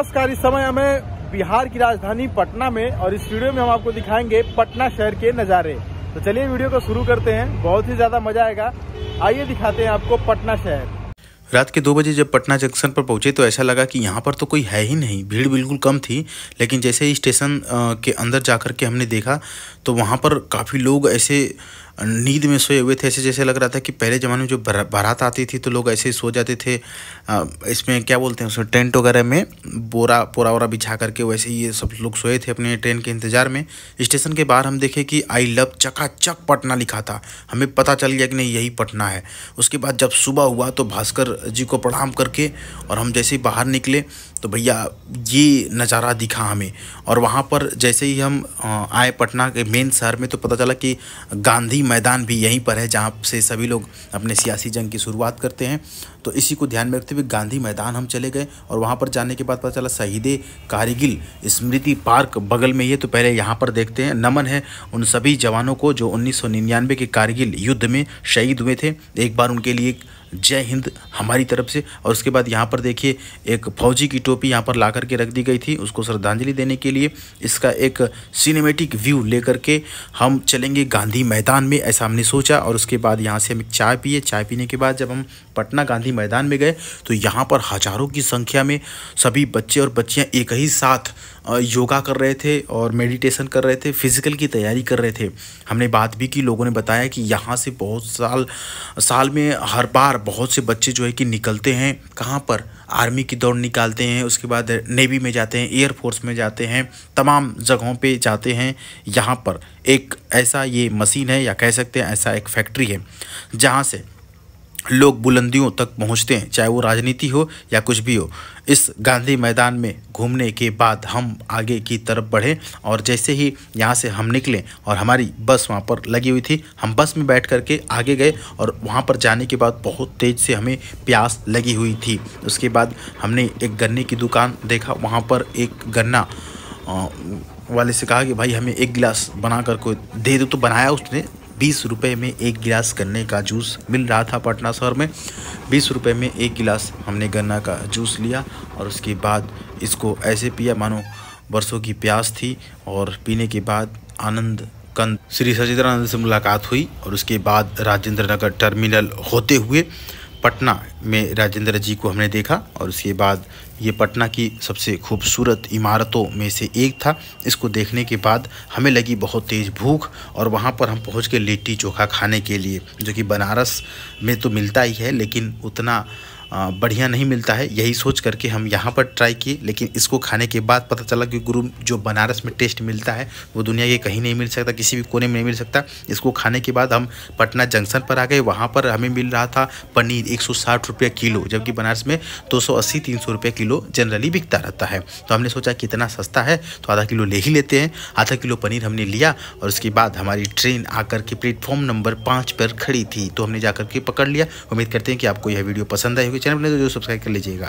नमस्कार। इस समय हमें बिहार की राजधानी पटना में और इस वीडियो में हम आपको दिखाएंगे पटना शहर के नज़ारे। तो चलिए वीडियो को शुरू करते हैं, बहुत ही ज़्यादा मज़ा आएगा। आइए दिखाते हैं आपको पटना शहर। रात के 2 बजे जब पटना जंक्शन पर पहुंचे तो ऐसा लगा कि यहाँ पर तो कोई है ही नहीं, भीड़ बिल्कुल कम थी। लेकिन जैसे ही स्टेशन के अंदर जाकर के हमने देखा तो वहाँ पर काफ़ी लोग ऐसे नींद में सोए हुए थे। ऐसे जैसे लग रहा था कि पहले ज़माने में जो बारात आती थी तो लोग ऐसे ही सो जाते थे। इसमें क्या बोलते हैं, उसमें टेंट वगैरह में बोरा वोरा बिछा करके वैसे ही ये सब लोग सोए थे अपने ट्रेन के इंतज़ार में। स्टेशन के बाहर हम देखे कि आई लव चकाचक पटना लिखा था। हमें पता चल गया कि नहीं, यही पटना है। उसके बाद जब सुबह हुआ तो भास्कर जी को प्रणाम करके और हम जैसे ही बाहर निकले तो भैया ये नज़ारा दिखा हमें। और वहाँ पर जैसे ही हम आए पटना के मेन शहर में तो पता चला कि गांधी मैदान भी यहीं पर है, जहाँ से सभी लोग अपने सियासी जंग की शुरुआत करते हैं। तो इसी को ध्यान में रखते हुए गांधी मैदान हम चले गए और वहाँ पर जाने के बाद पता चला शहीद कारगिल स्मृति पार्क बगल में ही है। तो पहले यहाँ पर देखते हैं। नमन है उन सभी जवानों को जो 1999 के कारगिल युद्ध में शहीद हुए थे। एक बार उनके लिए जय हिंद हमारी तरफ से। और उसके बाद यहाँ पर देखिए एक फौजी की टोपी यहाँ पर ला करके रख दी गई थी, उसको श्रद्धांजलि देने के लिए। इसका एक सिनेमेटिक व्यू लेकर के हम चलेंगे गांधी मैदान में, ऐसा हमने सोचा। और उसके बाद यहाँ से हम चाय पिए। चाय पीने के बाद जब हम पटना गांधी मैदान में गए तो यहाँ पर हज़ारों की संख्या में सभी बच्चे और बच्चियाँ एक ही साथ योगा कर रहे थे और मेडिटेशन कर रहे थे, फिजिकल की तैयारी कर रहे थे। हमने बात भी की, लोगों ने बताया कि यहाँ से बहुत साल में हर बार बहुत से बच्चे जो है कि निकलते हैं। कहाँ पर? आर्मी की दौड़ निकालते हैं, उसके बाद नेवी में जाते हैं, एयरफोर्स में जाते हैं, तमाम जगहों पे जाते हैं। यहाँ पर एक ऐसा ये मशीन है या कह सकते हैं ऐसा एक फैक्ट्री है जहाँ से लोग बुलंदियों तक पहुंचते हैं, चाहे वो राजनीति हो या कुछ भी हो। इस गांधी मैदान में घूमने के बाद हम आगे की तरफ बढ़े और जैसे ही यहाँ से हम निकले और हमारी बस वहाँ पर लगी हुई थी, हम बस में बैठ करके आगे गए। और वहाँ पर जाने के बाद बहुत तेज़ से हमें प्यास लगी हुई थी। उसके बाद हमने एक गन्ने की दुकान देखा, वहाँ पर एक गन्ना वाले से कहा कि भाई हमें एक गिलास बना कर को दे दो। तो बनाया उसने। 20 रुपये में एक गिलास गन्ने का जूस मिल रहा था पटना शहर में। 20 रुपये में एक गिलास हमने गन्ना का जूस लिया और उसके बाद इसको ऐसे पिया मानो बरसों की प्यास थी। और पीने के बाद आनंद कंद श्री सचिदानंद से मुलाकात हुई और उसके बाद राजेंद्र नगर टर्मिनल होते हुए पटना में राजेंद्र जी को हमने देखा। और उसके बाद ये पटना की सबसे खूबसूरत इमारतों में से एक था। इसको देखने के बाद हमें लगी बहुत तेज़ भूख और वहाँ पर हम पहुँच गए लिट्टी चोखा खाने के लिए, जो कि बनारस में तो मिलता ही है लेकिन उतना बढ़िया नहीं मिलता है। यही सोच करके हम यहाँ पर ट्राई किए, लेकिन इसको खाने के बाद पता चला कि गुरु जो बनारस में टेस्ट मिलता है वो दुनिया के कहीं नहीं मिल सकता, किसी भी कोने में नहीं मिल सकता। इसको खाने के बाद हम पटना जंक्शन पर आ गए। वहाँ पर हमें मिल रहा था पनीर 160 रुपये किलो, जबकि बनारस में 280-300 रुपये किलो जनरली बिकता रहता है। तो हमने सोचा कितना सस्ता है तो आधा किलो ले ही लेते हैं। आधा किलो पनीर हमने लिया और उसके बाद हमारी ट्रेन आकर के प्लेटफॉर्म नंबर 5 पर खड़ी थी, तो हमने जाकर के पकड़ लिया। उम्मीद करते हैं कि आपको यह वीडियो पसंद आई होगी। चैनल ने तो जो सब्सक्राइब कर लीजिएगा।